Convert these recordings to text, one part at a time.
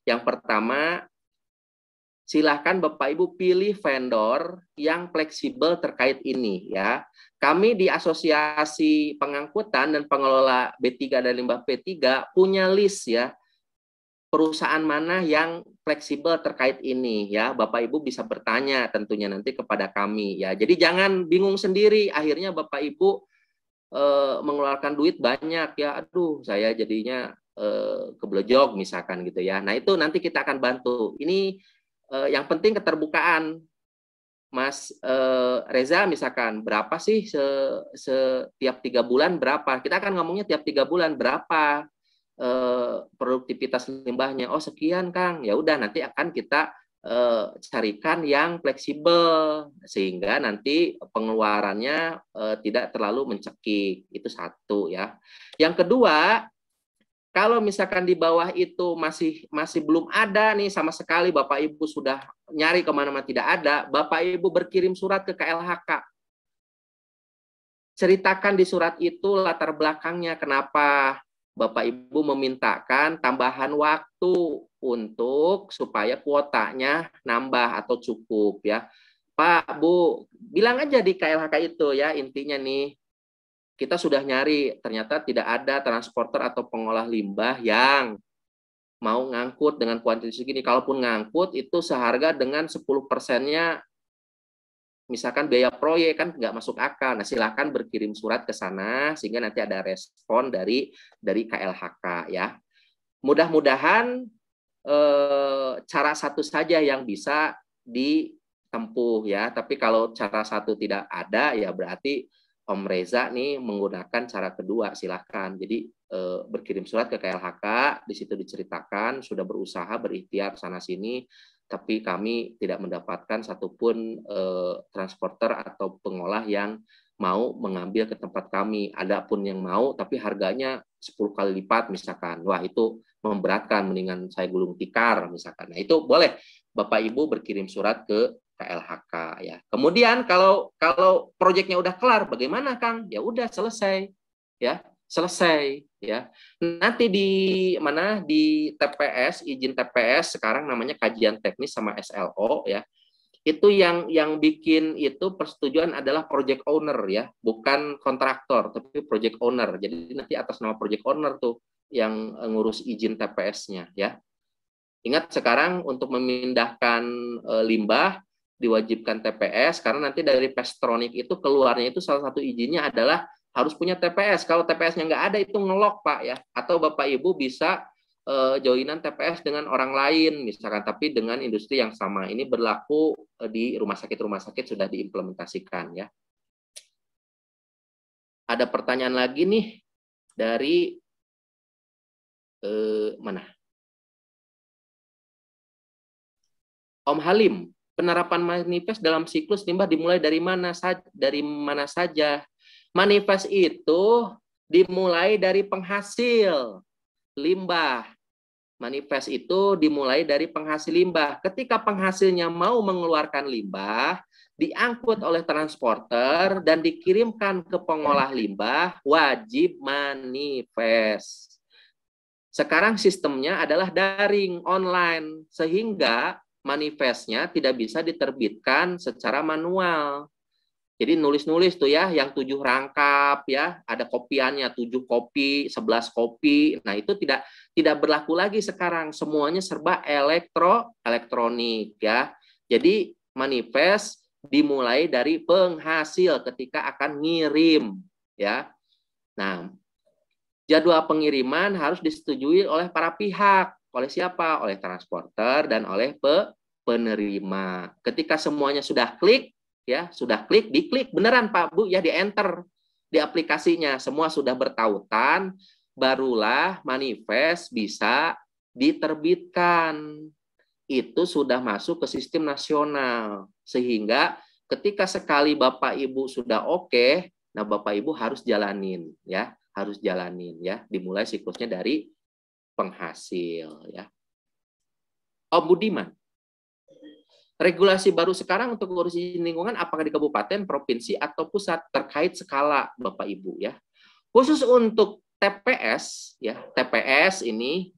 Yang pertama, silahkan Bapak Ibu pilih vendor yang fleksibel terkait ini ya. Kami di Asosiasi Pengangkutan dan Pengelola B3 dan Limbah P3 punya list ya, perusahaan mana yang fleksibel terkait ini ya. Bapak Ibu bisa bertanya tentunya nanti kepada kami ya. Jadi jangan bingung sendiri, akhirnya Bapak Ibu mengeluarkan duit banyak ya. Aduh, saya jadinya keblejok misalkan gitu ya. Nah, itu nanti kita akan bantu. Ini yang penting keterbukaan. Mas Reza misalkan berapa sih setiap 3 bulan berapa? Kita akan ngomongnya tiap 3 bulan berapa produktivitas limbahnya. Oh sekian Kang, ya udah nanti akan kita carikan yang fleksibel sehingga nanti pengeluarannya tidak terlalu mencekik. Itu satu ya. Yang kedua, kalau misalkan di bawah itu masih belum ada nih sama sekali, Bapak Ibu sudah nyari kemana-mana tidak ada, Bapak Ibu berkirim surat ke KLHK. Ceritakan di surat itu latar belakangnya kenapa Bapak Ibu memintakan tambahan waktu untuk supaya kuotanya nambah atau cukup ya. Pak, Bu, bilang aja di KLHK itu ya, intinya nih, kita sudah nyari, ternyata tidak ada transporter atau pengolah limbah yang mau ngangkut dengan kuantitas segini. Kalaupun ngangkut, itu seharga dengan 10%-nya, misalkan biaya proyek kan nggak masuk akal. Nah, silakan berkirim surat ke sana, sehingga nanti ada respon dari KLHK ya. Mudah-mudahan cara satu saja yang bisa ditempuh ya. Tapi kalau cara satu tidak ada, ya berarti Om Reza nih menggunakan cara kedua, silahkan. Jadi berkirim surat ke KLHK, di situ diceritakan sudah berusaha berikhtiar sana sini, tapi kami tidak mendapatkan satupun transporter atau pengolah yang mau mengambil ke tempat kami. Adapun yang mau, tapi harganya 10 kali lipat misalkan. Wah itu memberatkan, mendingan saya gulung tikar misalkan. Nah itu boleh Bapak Ibu berkirim surat ke KLHK ya. Kemudian kalau proyeknya udah kelar, bagaimana Kang? Ya udah selesai ya, selesai ya. Nanti di TPS, izin TPS sekarang namanya kajian teknis sama SLO ya. Itu yang bikin itu persetujuan adalah project owner ya, bukan kontraktor tapi project owner. Jadi nanti atas nama project owner tuh yang ngurus izin TPS-nya ya. Ingat sekarang untuk memindahkan limbah diwajibkan TPS, karena nanti dari Pestronik itu keluarnya itu salah satu izinnya adalah harus punya TPS. Kalau TPS-nya nggak ada itu ngelok Pak ya. Atau Bapak Ibu bisa joinan TPS dengan orang lain misalkan, tapi dengan industri yang sama. Ini berlaku di rumah sakit sudah diimplementasikan ya. Ada pertanyaan lagi nih dari mana? Om Halim, penerapan manifest dalam siklus limbah dimulai dari mana saja? Manifest itu dimulai dari penghasil limbah. Manifest itu dimulai dari penghasil limbah. Ketika penghasilnya mau mengeluarkan limbah, diangkut oleh transporter dan dikirimkan ke pengolah limbah, wajib manifest. Sekarang sistemnya adalah daring, online, sehingga manifestnya tidak bisa diterbitkan secara manual. Jadi nulis-nulis tuh ya, yang 7 rangkap ya, ada kopiannya 7 kopi, 11 kopi. Nah, itu tidak berlaku lagi sekarang. Semuanya serba elektronik ya. Jadi manifest dimulai dari penghasil ketika akan ngirim ya. Nah, jadwal pengiriman harus disetujui oleh para pihak. Oleh siapa? Oleh transporter dan oleh penerima. Ketika semuanya sudah klik, ya sudah klik, diklik beneran Pak Bu ya, di enter di aplikasinya, semua sudah bertautan, barulah manifest bisa diterbitkan. Itu sudah masuk ke sistem nasional, sehingga ketika sekali Bapak Ibu sudah oke, nah Bapak Ibu harus jalanin ya, harus jalanin ya, dimulai siklusnya dari penghasil ya. Om Budiman, regulasi baru sekarang untuk urus izin lingkungan apakah di kabupaten, provinsi, atau pusat terkait skala Bapak Ibu ya. Khusus untuk TPS ya, TPS ini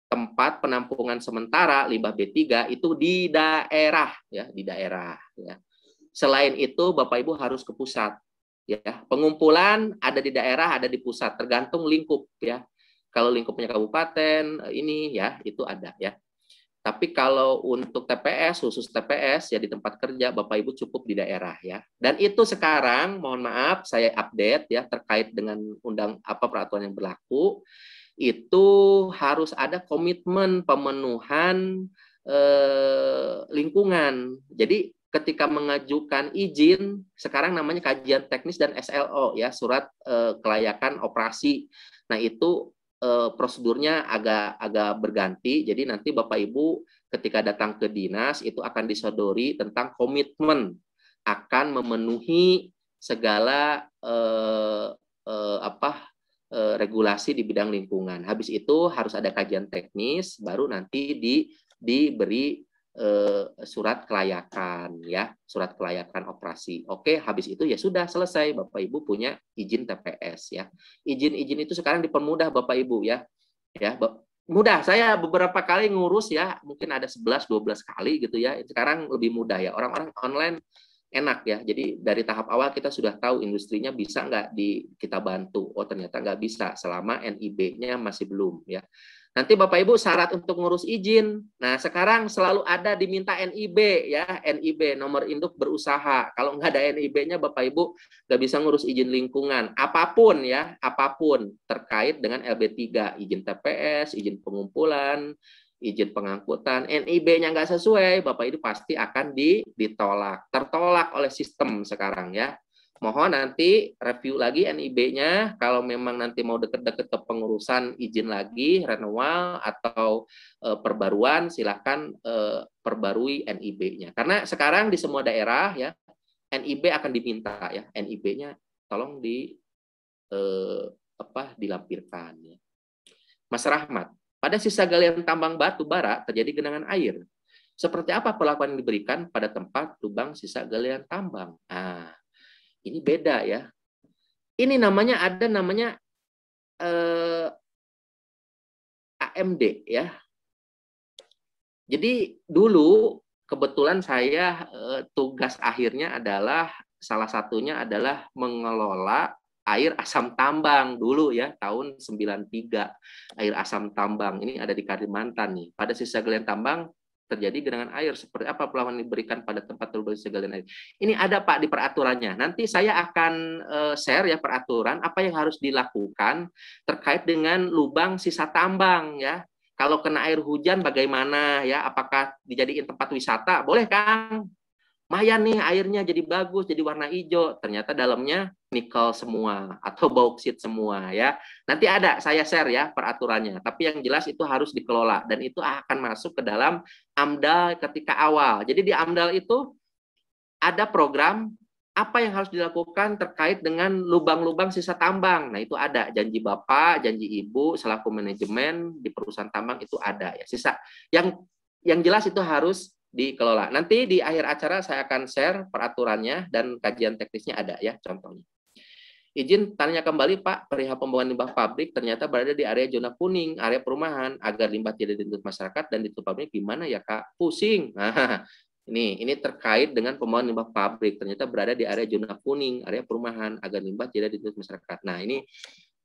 tempat penampungan sementara limbah B3 itu di daerah ya, di daerah ya. Selain itu Bapak Ibu harus ke pusat ya. Pengumpulan ada di daerah, ada di pusat, tergantung lingkup ya. Kalau lingkupnya kabupaten ini ya, itu ada ya. Tapi kalau untuk TPS, khusus TPS ya di tempat kerja, Bapak Ibu cukup di daerah ya. Dan itu sekarang, mohon maaf, saya update ya terkait dengan peraturan yang berlaku, itu harus ada komitmen pemenuhan lingkungan. Jadi ketika mengajukan izin, sekarang namanya kajian teknis dan SLO ya, surat kelayakan operasi. Nah itu prosedurnya agak berganti. Jadi nanti Bapak Ibu ketika datang ke dinas itu akan disodori tentang komitmen akan memenuhi segala regulasi di bidang lingkungan. Habis itu harus ada kajian teknis, baru nanti diberi surat kelayakan ya, surat kelayakan operasi. Oke, habis itu ya sudah selesai, Bapak Ibu punya izin TPS ya. Izin-izin itu sekarang dipermudah Bapak Ibu ya. Ya, mudah. Saya beberapa kali ngurus ya, mungkin ada 11-12 kali gitu ya. Sekarang lebih mudah ya. Orang-orang online enak ya. Jadi dari tahap awal kita sudah tahu industrinya bisa nggak kita bantu. Oh ternyata nggak bisa selama NIB-nya masih belum ya. Nanti Bapak Ibu syarat untuk ngurus izin. Nah sekarang selalu ada diminta NIB ya, NIB nomor induk berusaha. Kalau nggak ada NIB-nya Bapak Ibu nggak bisa ngurus izin lingkungan. Apapun ya, apapun terkait dengan LB3, izin TPS, izin pengumpulan, izin pengangkutan, NIB-nya nggak sesuai, Bapak Ibu pasti akan ditolak. Tertolak oleh sistem sekarang ya. Mohon nanti review lagi NIB-nya, kalau memang nanti mau deket-deket ke pengurusan izin lagi, renewal atau perbaruan, silakan perbarui NIB-nya. Karena sekarang di semua daerah ya, NIB akan diminta ya, NIB-nya tolong dilampirkan. Ya. Mas Rahmat, pada sisa galian tambang batu bara terjadi genangan air. Seperti apa perlakuan yang diberikan pada tempat lubang sisa galian tambang? Nah, ini beda ya. Ini namanya AMD ya. Jadi dulu kebetulan saya tugas akhirnya adalah salah satunya adalah mengelola air asam tambang dulu ya, tahun 93. Air asam tambang ini ada di Kalimantan nih. Pada sisa galian tambang terjadi genangan air. Seperti apa perlakuan diberikan pada tempat lubang sisa galian air? Ini ada Pak di peraturannya. Nanti saya akan share ya peraturan apa yang harus dilakukan terkait dengan lubang sisa tambang ya. Kalau kena air hujan bagaimana ya? Apakah dijadiin tempat wisata? Boleh Kang? Lumayan nih airnya jadi bagus, jadi warna hijau. Ternyata dalamnya nikel semua atau bauksit semua ya. Nanti ada saya share ya peraturannya. Tapi yang jelas itu harus dikelola dan itu akan masuk ke dalam AMDAL ketika awal. Jadi di AMDAL itu ada program apa yang harus dilakukan terkait dengan lubang-lubang sisa tambang. Nah itu ada janji Bapak, janji Ibu selaku manajemen di perusahaan tambang itu ada ya. Sisa yang jelas itu harus dikelola. Nanti di akhir acara saya akan share peraturannya dan kajian teknisnya ada ya contohnya. Izin tanya kembali Pak, perihal pembuangan limbah pabrik ternyata berada di area zona kuning, area perumahan, agar limbah tidak ditutup masyarakat dan ditutup pabrik gimana ya Kak? Pusing. Nah, ini terkait dengan pembuangan limbah pabrik ternyata berada di area zona kuning, area perumahan, agar limbah tidak ditutup masyarakat. Nah, ini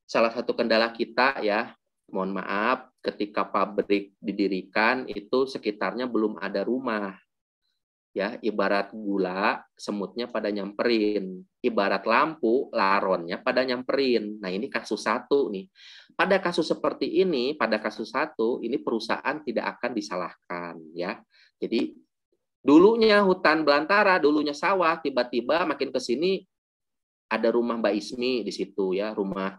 salah satu kendala kita ya. Mohon maaf, ketika pabrik didirikan itu sekitarnya belum ada rumah. Ya, ibarat gula, semutnya pada nyamperin. Ibarat lampu, laronnya pada nyamperin. Nah, ini kasus satu nih. Pada kasus seperti ini, pada kasus satu, ini perusahaan tidak akan disalahkan ya. Jadi dulunya hutan belantara, dulunya sawah, tiba-tiba makin ke sini ada rumah Mbak Ismi di situ ya, rumah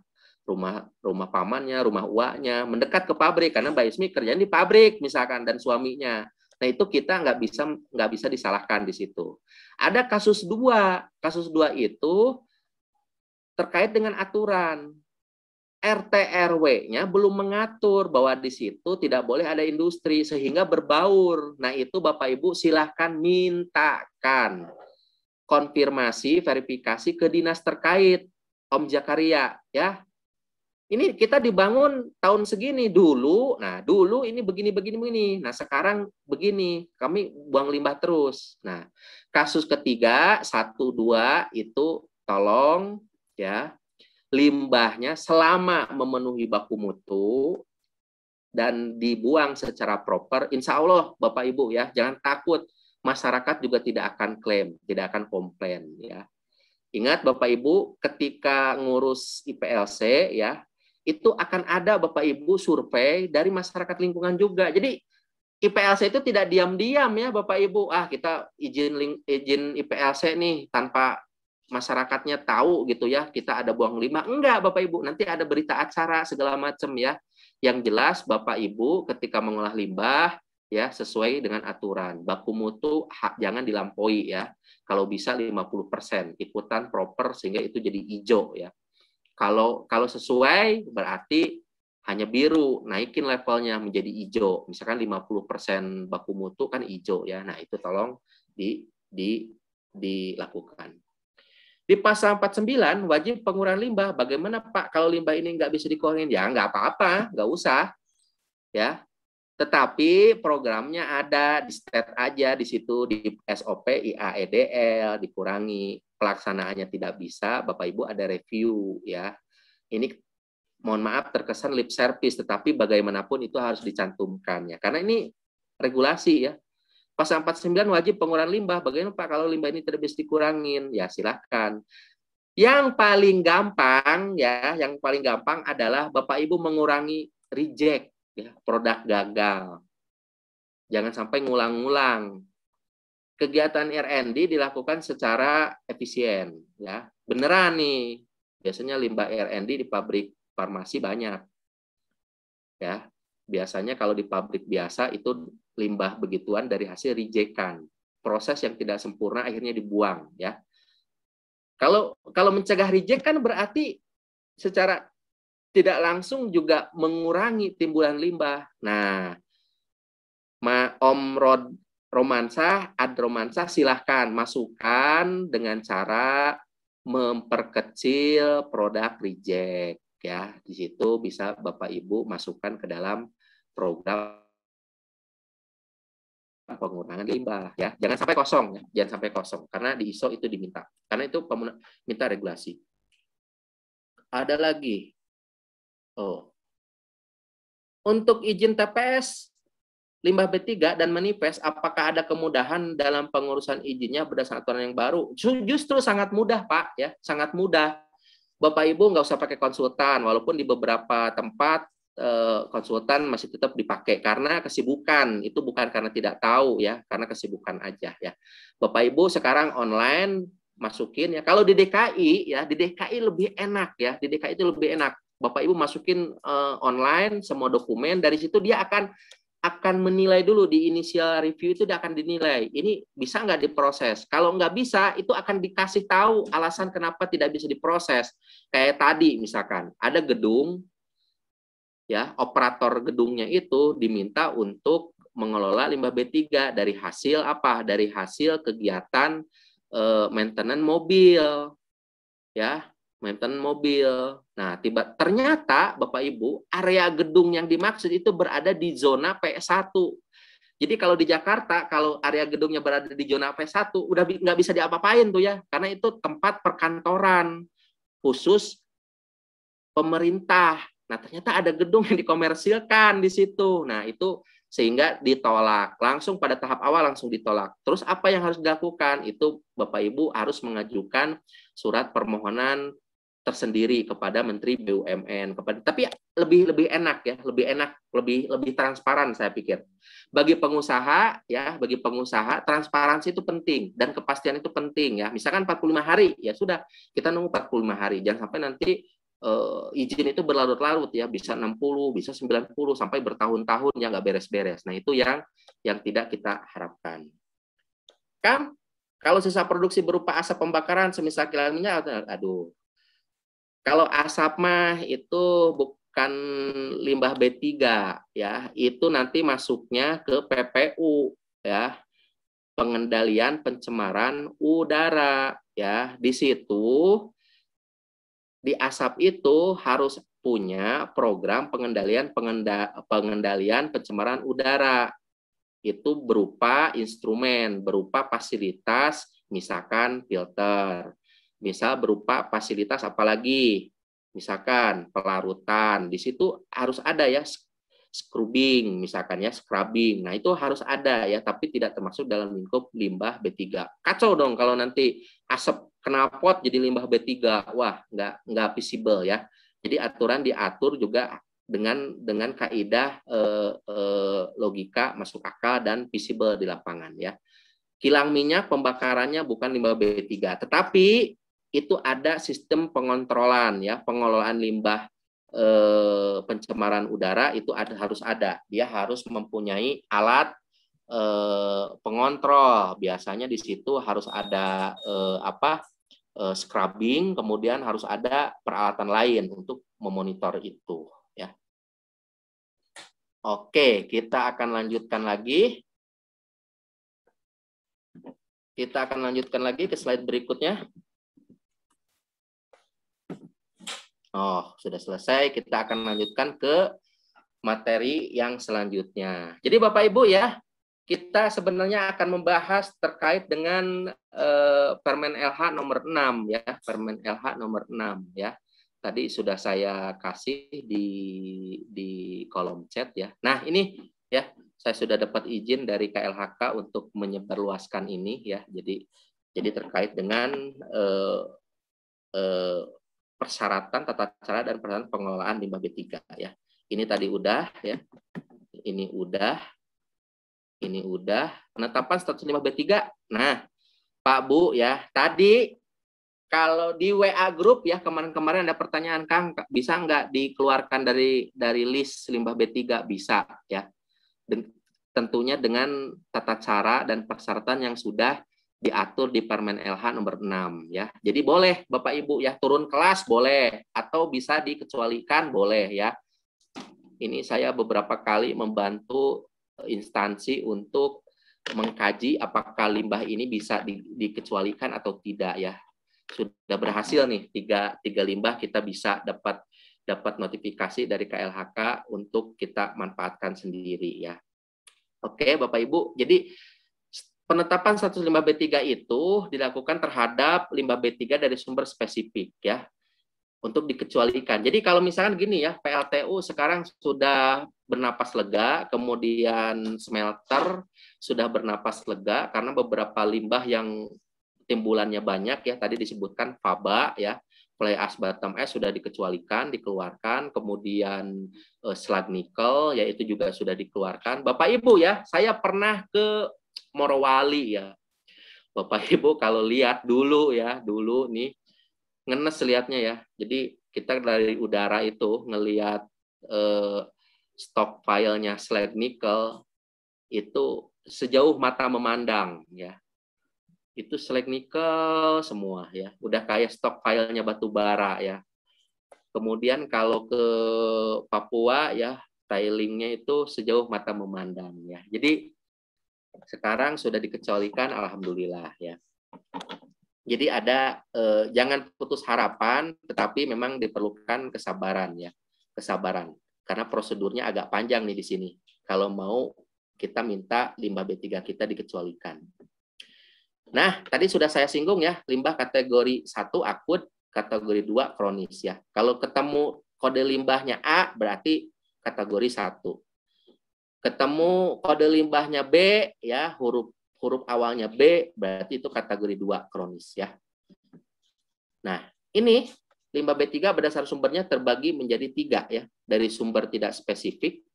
pamannya, rumah uaknya, mendekat ke pabrik karena Mbak Ismi kerjanya di pabrik misalkan dan suaminya. Nah itu kita nggak bisa disalahkan di situ. Ada kasus dua itu terkait dengan aturan. RT RW-nya belum mengatur bahwa di situ tidak boleh ada industri sehingga berbaur. Nah itu Bapak Ibu silahkan mintakan konfirmasi verifikasi ke dinas terkait Om Jakaria ya. Ini kita dibangun tahun segini dulu. Nah, dulu ini begini. Nah, sekarang begini. Kami buang limbah terus. Nah, kasus ketiga 1, 2 itu tolong ya limbahnya selama memenuhi baku mutu dan dibuang secara proper, insya Allah Bapak Ibu ya, jangan takut, masyarakat juga tidak akan klaim, tidak akan komplain ya. Ingat Bapak Ibu, ketika ngurus IPLC ya, itu akan ada Bapak Ibu survei dari masyarakat lingkungan juga. Jadi IPLC itu tidak diam-diam ya Bapak Ibu, kita izin IPLC nih tanpa masyarakatnya tahu gitu ya, kita ada buang limbah. Enggak Bapak Ibu, nanti ada berita acara segala macam ya. Yang jelas Bapak Ibu ketika mengolah limbah ya sesuai dengan aturan. Baku mutu jangan dilampaui ya. Kalau bisa 50% ikutan proper sehingga itu jadi hijau ya. Kalau sesuai berarti hanya biru, naikin levelnya menjadi hijau. Misalkan 50% baku mutu kan hijau ya. Nah, itu tolong dilakukan. Di pasal 49 wajib pengurangan limbah. Bagaimana Pak kalau limbah ini nggak bisa dikurangin? Ya nggak apa-apa, nggak usah. Ya, tetapi programnya ada, di state aja di situ di SOP IAEDL dikurangi. Pelaksanaannya tidak bisa, Bapak Ibu ada review ya. Ini mohon maaf terkesan lip service, tetapi bagaimanapun itu harus dicantumkan ya. Karena ini regulasi ya. Pasal 49 wajib pengurangan limbah. Bagaimana Pak kalau limbah ini tidak bisa dikurangin? Ya silahkan. Yang paling gampang ya, yang paling gampang adalah Bapak Ibu mengurangi reject ya, produk gagal. Jangan sampai ngulang-ngulang. Kegiatan R&D dilakukan secara efisien ya. Beneran nih. Biasanya limbah R&D di pabrik farmasi banyak. Ya. Biasanya kalau di pabrik biasa itu limbah begituan dari hasil rejekan. Proses yang tidak sempurna akhirnya dibuang ya. Kalau mencegah reject kan berarti secara tidak langsung juga mengurangi timbulan limbah. Nah, Om Romansa, Ad Romansa silahkan masukkan dengan cara memperkecil produk reject ya. Di situ bisa Bapak Ibu masukkan ke dalam program pengurangan limbah ya. Jangan sampai kosong ya. Jangan sampai kosong karena di ISO itu diminta. Karena itu minta regulasi. Ada lagi. Untuk izin TPS limbah B3 dan manifest, apakah ada kemudahan dalam pengurusan izinnya berdasarkan aturan yang baru? Justru sangat mudah, Pak, ya, sangat mudah. Bapak Ibu nggak usah pakai konsultan, walaupun di beberapa tempat konsultan masih tetap dipakai karena kesibukan, itu bukan karena tidak tahu ya, karena kesibukan aja ya. Bapak Ibu sekarang online masukin ya. Kalau di DKI ya, di DKI lebih enak ya, di DKI itu lebih enak. Bapak Ibu masukin online semua dokumen, dari situ dia akan menilai dulu di initial review itu dia akan dinilai. Ini bisa nggak diproses? Kalau nggak bisa, itu akan dikasih tahu alasan kenapa tidak bisa diproses. Kayak tadi misalkan, ada gedung, ya operator gedungnya itu diminta untuk mengelola limbah B3 dari hasil apa? Dari hasil kegiatan maintenance mobil, ya. Maintenance mobil. Nah, ternyata Bapak Ibu, area gedung yang dimaksud itu berada di zona P1. Jadi kalau di Jakarta, kalau area gedungnya berada di zona P1, udah nggak bisa diapa-apain tuh ya, karena itu tempat perkantoran khusus pemerintah. Nah, ternyata ada gedung yang dikomersilkan di situ. Nah, itu sehingga ditolak. Langsung pada tahap awal langsung ditolak. Terus apa yang harus dilakukan? Itu Bapak Ibu harus mengajukan surat permohonan tersendiri kepada Menteri BUMN, tapi lebih enak ya, lebih transparan saya pikir. Bagi pengusaha ya, bagi pengusaha transparansi itu penting dan kepastian itu penting ya. Misalkan 45 hari ya sudah, kita nunggu 45 hari. Jangan sampai nanti izin itu berlarut-larut ya, bisa 60, bisa 90 sampai bertahun-tahun yang nggak beres-beres. Nah, itu yang tidak kita harapkan. Kan kalau sisa produksi berupa asap pembakaran semisal kilang minyak, aduh. Kalau asap mah itu bukan limbah B3 ya, itu nanti masuknya ke PPU ya, pengendalian pencemaran udara ya. Di situ di asap itu harus punya program pengendalian pencemaran udara. Itu berupa instrumen, berupa fasilitas, misalkan filter. Misal berupa fasilitas apalagi, misalkan pelarutan. Di situ harus ada ya scrubbing, misalkan ya scrubbing. Nah, itu harus ada ya, tapi tidak termasuk dalam lingkup limbah B3. Kacau dong kalau nanti asap knalpot jadi limbah B3. Wah, nggak visible ya. Jadi aturan diatur juga dengan kaidah logika masuk akal dan visible di lapangan ya. Kilang minyak pembakarannya bukan limbah B3, tetapi itu ada sistem pengontrolan ya, pengelolaan limbah pencemaran udara itu harus ada. Dia harus mempunyai alat pengontrol. Biasanya di situ harus ada scrubbing, kemudian harus ada peralatan lain untuk memonitor itu. Oke, kita akan lanjutkan lagi. Kita akan lanjutkan lagi ke slide berikutnya. Oh, sudah selesai. Kita akan lanjutkan ke materi yang selanjutnya. Jadi Bapak Ibu ya, kita sebenarnya akan membahas terkait dengan Permen LH nomor 6 ya, Permen LH nomor 6 ya. Tadi sudah saya kasih di kolom chat ya. Nah, ini ya, saya sudah dapat izin dari KLHK untuk menyebarluaskan ini ya. Jadi terkait dengan persyaratan tata cara dan persyaratan pengelolaan limbah B3 ya. Ini tadi udah ya. Ini udah. Penetapan status limbah B3. Nah, Pak Bu ya, tadi kalau di WA grup ya, kemarin ada pertanyaan, Kang, bisa nggak dikeluarkan dari list limbah B3? Bisa ya. Tentunya dengan tata cara dan persyaratan yang sudah diatur di Permen LH nomor 6 ya. Jadi boleh Bapak Ibu ya, turun kelas boleh atau bisa dikecualikan boleh ya. Ini saya beberapa kali membantu instansi untuk mengkaji apakah limbah ini bisa dikecualikan atau tidak ya. Sudah berhasil nih tiga limbah kita bisa dapat notifikasi dari KLHK untuk kita manfaatkan sendiri ya. Oke Bapak Ibu, jadi penetapan status limbah B3 itu dilakukan terhadap limbah B3 dari sumber spesifik ya, untuk dikecualikan. Jadi kalau misalkan gini ya, PLTU sekarang sudah bernapas lega, kemudian smelter sudah bernapas lega karena beberapa limbah yang timbulannya banyak ya, tadi disebutkan faba ya, fly ash bottom ash sudah dikeluarkan, kemudian slag nikel ya itu juga sudah dikeluarkan. Bapak Ibu ya, saya pernah ke Morowali ya. Bapak Ibu kalau lihat dulu nih ngenes lihatnya ya. Jadi kita dari udara itu ngelihat stok filenya slag nikel itu sejauh mata memandang ya. Itu slag nikel semua ya, udah kayak stok filenya batu bara ya. Kemudian kalau ke Papua ya, tailingnya itu sejauh mata memandang ya. Jadi sekarang sudah dikecualikan, alhamdulillah ya. Jadi ada jangan putus harapan, tetapi memang diperlukan kesabaran ya, kesabaran karena prosedurnya agak panjang nih di sini. Kalau mau kita minta limbah B3 kita dikecualikan. Nah, tadi sudah saya singgung ya, limbah kategori 1 akut, kategori 2 kronis ya. Kalau ketemu kode limbahnya A, berarti kategori 1. Ketemu kode limbahnya B, ya huruf awalnya B, berarti itu kategori 2 kronis ya. Nah, ini limbah B3 berdasar sumbernya terbagi menjadi 3 ya. Dari sumber tidak spesifik,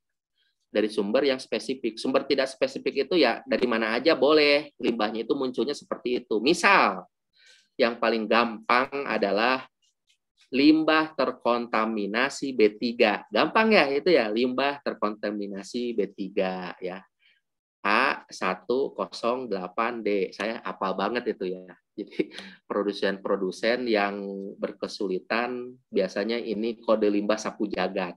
dari sumber yang spesifik. Sumber tidak spesifik itu ya dari mana aja boleh, limbahnya itu munculnya seperti itu. Misal, yang paling gampang adalah limbah terkontaminasi B3. Gampang ya itu ya, limbah terkontaminasi B3 ya. A108D. Saya hafal banget itu ya. Jadi produsen-produsen yang berkesulitan biasanya ini kode limbah sapu jagat.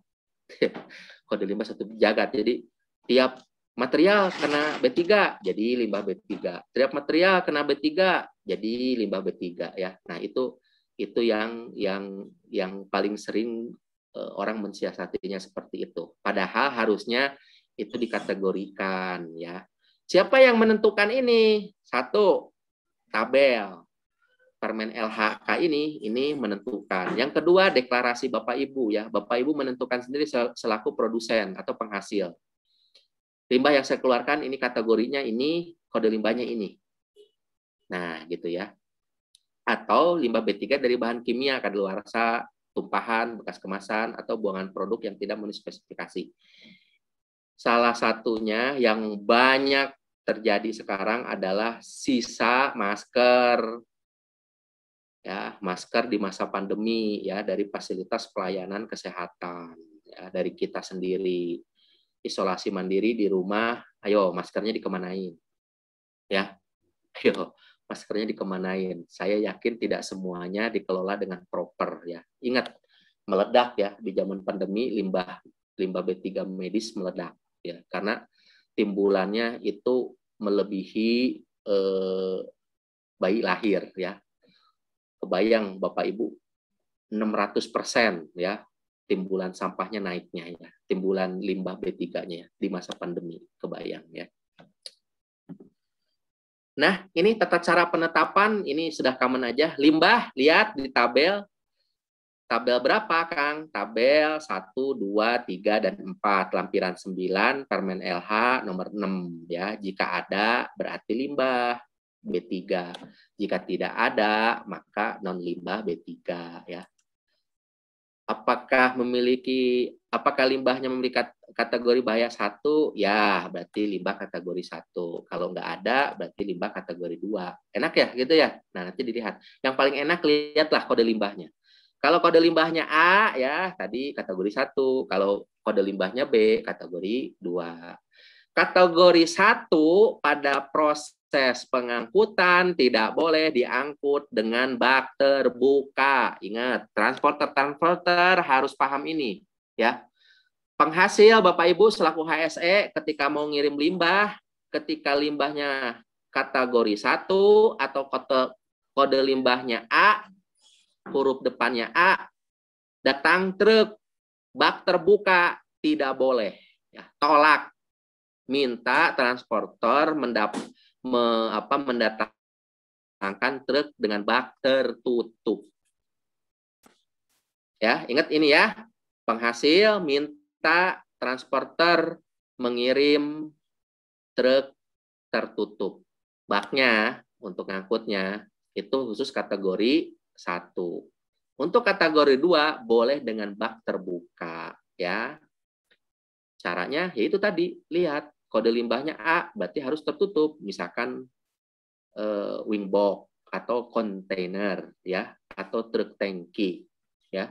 Kode limbah satu jagat. Jadi tiap material kena B3 jadi limbah B3. Tiap material kena B3 jadi limbah B3 ya. Nah, itu yang paling sering orang mensiasatinya seperti itu. Padahal harusnya itu dikategorikan ya. Siapa yang menentukan ini? Satu, tabel. Permen LHK ini menentukan. Yang kedua, deklarasi Bapak Ibu ya. Bapak Ibu menentukan sendiri selaku produsen atau penghasil. Limbah yang saya keluarkan ini kategorinya ini, kode limbahnya ini. Nah, gitu ya. Atau limbah B3 dari bahan kimia, kadaluarsa, tumpahan, bekas kemasan, atau buangan produk yang tidak memenuhi spesifikasi. Salah satunya yang banyak terjadi sekarang adalah sisa masker. Ya, masker di masa pandemi ya, dari fasilitas pelayanan kesehatan ya, dari kita sendiri. Isolasi mandiri di rumah, ayo maskernya dikemanain. Ya. Ayo, maskernya dikemanain. Saya yakin tidak semuanya dikelola dengan proper ya. Ingat, meledak ya di zaman pandemi, limbah B3 medis meledak ya, karena timbulannya itu melebihi bayi lahir ya. Kebayang Bapak Ibu 600% ya timbulan sampahnya naiknya ya, timbulan limbah B3-nya ya, di masa pandemi, kebayang ya. Nah, ini tata cara penetapan, ini sudah common aja. Limbah, lihat di tabel. Tabel berapa, Kang? Tabel 1, 2, 3, dan 4. Lampiran 9, permen LH nomor 6. Ya. Jika ada, berarti limbah B3. Jika tidak ada, maka non-limbah B3. Ya. Apakah limbahnya memiliki kategori bahaya 1? Ya, berarti limbah kategori 1. Kalau nggak ada, berarti limbah kategori 2. Enak ya, gitu ya? Nah, nanti dilihat. Yang paling enak, lihatlah kode limbahnya. Kalau kode limbahnya A, ya, tadi kategori 1. Kalau kode limbahnya B, kategori 2. Kategori 1 pada proses pengangkutan tidak boleh diangkut dengan bak terbuka. Ingat, transporter harus paham ini ya. Penghasil Bapak Ibu selaku HSE ketika mau ngirim limbah, ketika limbahnya kategori 1 atau kode limbahnya A, huruf depannya A, datang truk bak terbuka, tidak boleh ya, tolak. Minta transporter mendatangkan truk dengan bak tertutup. Ya, ingat ini ya. Penghasil minta transporter mengirim truk tertutup. Baknya untuk ngangkutnya itu khusus kategori 1. Untuk kategori 2 boleh dengan bak terbuka ya. Caranya yaitu tadi, lihat kode limbahnya A, berarti harus tertutup, misalkan wing box atau kontainer ya, atau truk tangki ya.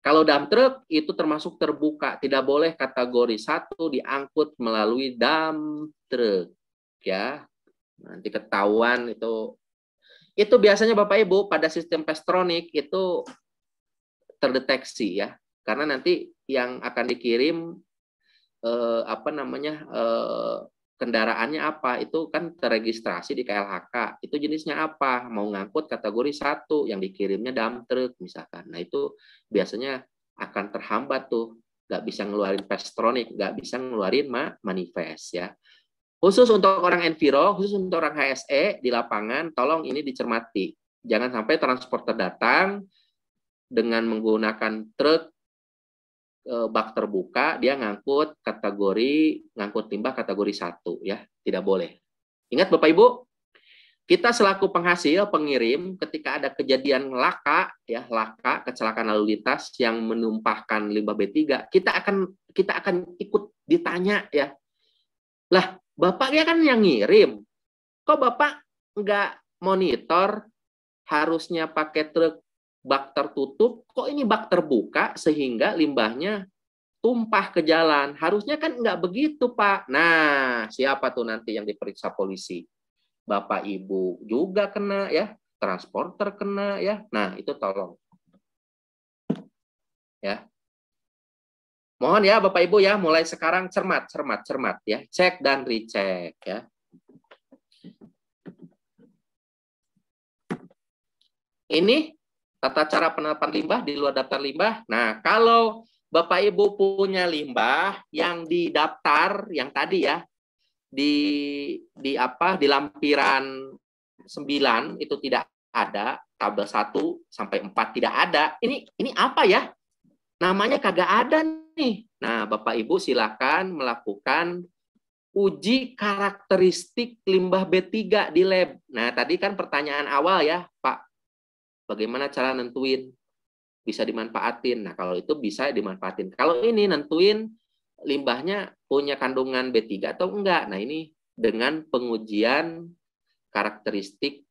Kalau dump truk itu termasuk terbuka, tidak boleh kategori 1 diangkut melalui dump truk ya. Nanti ketahuan itu biasanya Bapak Ibu pada sistem Pestronik itu terdeteksi ya, karena nanti yang akan dikirim kendaraannya apa, itu kan terregistrasi di KLHK, itu jenisnya apa, mau ngangkut kategori 1 yang dikirimnya dump truk misalkan. Nah itu biasanya akan terhambat tuh, nggak bisa ngeluarin Pestronik, nggak bisa ngeluarin manifest ya. Khusus untuk orang Enviro, khusus untuk orang HSE di lapangan, tolong ini dicermati, jangan sampai transporter datang dengan menggunakan truk bak terbuka, dia ngangkut limbah kategori 1 ya, tidak boleh. Ingat Bapak Ibu, kita selaku penghasil, pengirim, ketika ada kejadian laka kecelakaan lalu lintas yang menumpahkan limbah B3, kita akan ikut ditanya ya. Lah, Bapaknya kan yang ngirim. Kok Bapak nggak monitor harusnya pakai truk bak tertutup, kok ini bak terbuka sehingga limbahnya tumpah ke jalan. Harusnya kan nggak begitu, Pak. Nah, siapa tuh nanti yang diperiksa polisi? Bapak Ibu juga kena ya, transporter kena ya. Nah, itu tolong. Ya. Mohon ya Bapak Ibu ya, mulai sekarang cermat ya. Cek dan recheck ya. Ini Tata cara penerapan limbah di luar daftar limbah. Nah, kalau Bapak Ibu punya limbah yang di daftar yang tadi ya, di lampiran 9 itu tidak ada, tabel 1 sampai 4 tidak ada. Ini apa ya? Namanya kagak ada nih. Nah, Bapak Ibu silakan melakukan uji karakteristik limbah B3 di lab. Nah, tadi kan pertanyaan awal ya, Pak, bagaimana cara nentuin bisa dimanfaatin? Nah, kalau itu bisa dimanfaatin. Kalau ini nentuin limbahnya punya kandungan B3 atau enggak. Nah, ini dengan pengujian karakteristik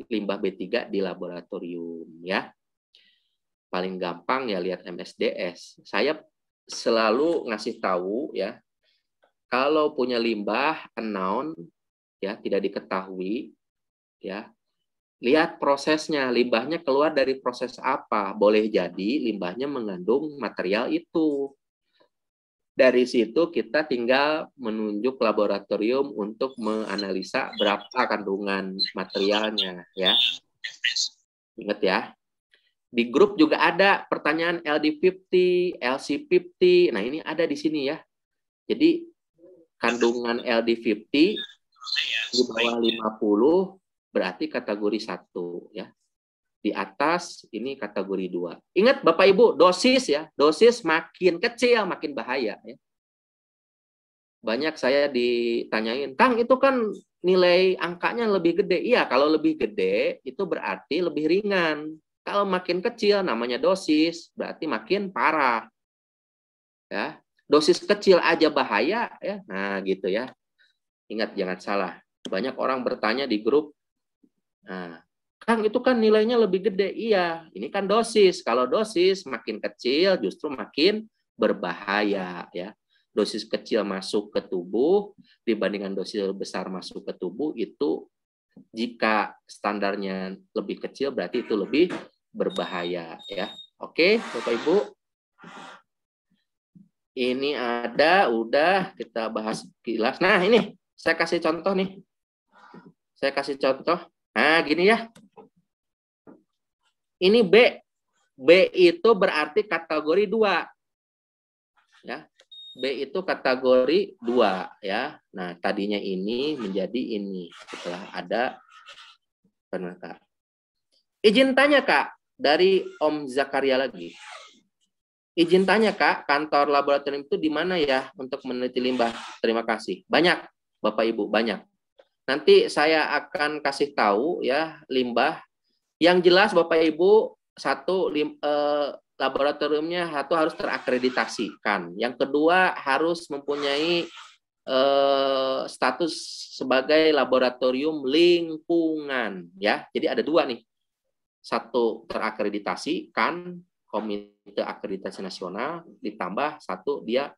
limbah B3 di laboratorium ya. Paling gampang ya lihat MSDS. Saya selalu ngasih tahu ya, kalau punya limbah unknown ya, tidak diketahui ya, lihat prosesnya, limbahnya keluar dari proses apa. Boleh jadi limbahnya mengandung material itu. Dari situ kita tinggal menunjuk laboratorium untuk menganalisa berapa kandungan materialnya ya. Ingat ya. Di grup juga ada pertanyaan LD50, LC50. Nah, ini ada di sini ya. Jadi kandungan LD50 di bawah 50 berarti kategori 1 ya. Di atas ini kategori 2. Ingat Bapak Ibu, dosis ya. Dosis makin kecil makin bahaya ya. Banyak saya ditanyain, "Kang, itu kan nilai angkanya lebih gede." Iya, kalau lebih gede itu berarti lebih ringan. Kalau makin kecil namanya dosis, berarti makin parah. Ya. Dosis kecil aja bahaya ya. Nah, gitu ya. Ingat jangan salah. Banyak orang bertanya di grup, "Nah, Kang, itu kan nilainya lebih gede." Iya, ini kan dosis. Kalau dosis makin kecil justru makin berbahaya ya. Dosis kecil masuk ke tubuh dibandingkan dosis besar masuk ke tubuh itu, jika standarnya lebih kecil berarti itu lebih berbahaya ya. Oke, Bapak Ibu. Ini ada, udah kita bahas kilas. Nah, ini saya kasih contoh nih. Saya kasih contoh. Nah, gini ya. Ini B. B itu berarti kategori 2. Ya. B itu kategori 2 ya. Nah, tadinya ini menjadi ini setelah ada penekar. Izin tanya Kak, dari Om Zakaria lagi. Izin tanya Kak, kantor laboratorium itu di mana ya untuk meneliti limbah? Terima kasih. Banyak, Bapak Ibu, banyak. Nanti saya akan kasih tahu ya limbah. Yang jelas Bapak Ibu, satu laboratoriumnya harus terakreditasikan. Yang kedua harus mempunyai status sebagai laboratorium lingkungan ya. Jadi ada 2 nih. Satu terakreditasi kan Komite Akreditasi Nasional, ditambah 1 dia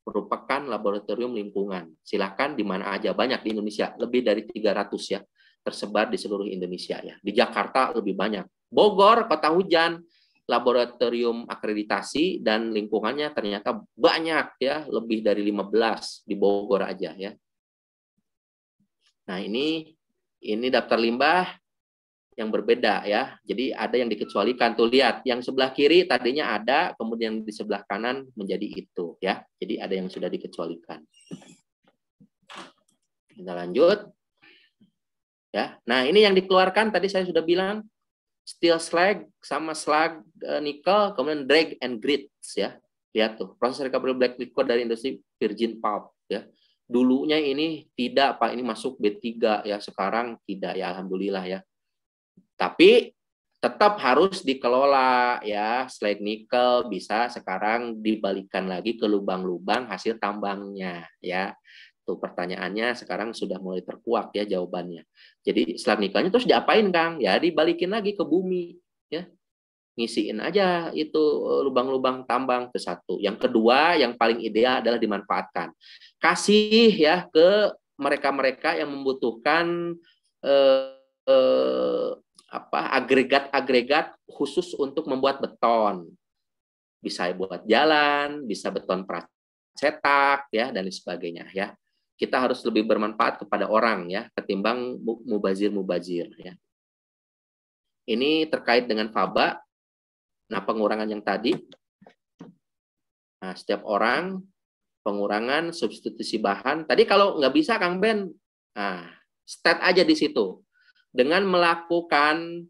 merupakan laboratorium lingkungan. Silakan di mana aja, banyak di Indonesia, lebih dari 300 ya, tersebar di seluruh Indonesia ya. Di Jakarta lebih banyak. Bogor, kota hujan, laboratorium akreditasi dan lingkungannya ternyata banyak ya, lebih dari 15 di Bogor aja ya. Nah, ini daftar limbah yang berbeda ya. Jadi ada yang dikecualikan. Tuh lihat, yang sebelah kiri tadinya ada, kemudian di sebelah kanan menjadi itu ya. Jadi ada yang sudah dikecualikan. Kita lanjut. Ya. Nah, ini yang dikeluarkan tadi saya sudah bilang steel slag sama slag nikel, kemudian drag and grits ya. Lihat tuh, proses recovery black liquor dari industri virgin pulp ya. Dulunya ini tidak Pak, ini masuk B3 ya, sekarang tidak ya, alhamdulillah ya. Tapi tetap harus dikelola ya, slag nikel bisa sekarang dibalikan lagi ke lubang-lubang hasil tambangnya ya. Tuh pertanyaannya sekarang sudah mulai terkuak ya jawabannya. Jadi slag nikelnya terus diapain Kang? Ya dibalikin lagi ke bumi ya. Ngisiin aja itu lubang-lubang tambang ke satu. Yang kedua yang paling ideal adalah dimanfaatkan. Kasih ya ke mereka-mereka yang membutuhkan agregat-agregat khusus untuk membuat beton. Bisa buat jalan, bisa beton cetak ya dan sebagainya ya. Kita harus lebih bermanfaat kepada orang ya ketimbang mubazir-mubazir ya. Ini terkait dengan faba. Nah, pengurangan yang tadi. Nah, setiap orang pengurangan substitusi bahan. Tadi kalau nggak bisa, Kang Ben, nah, stat aja di situ. Dengan melakukan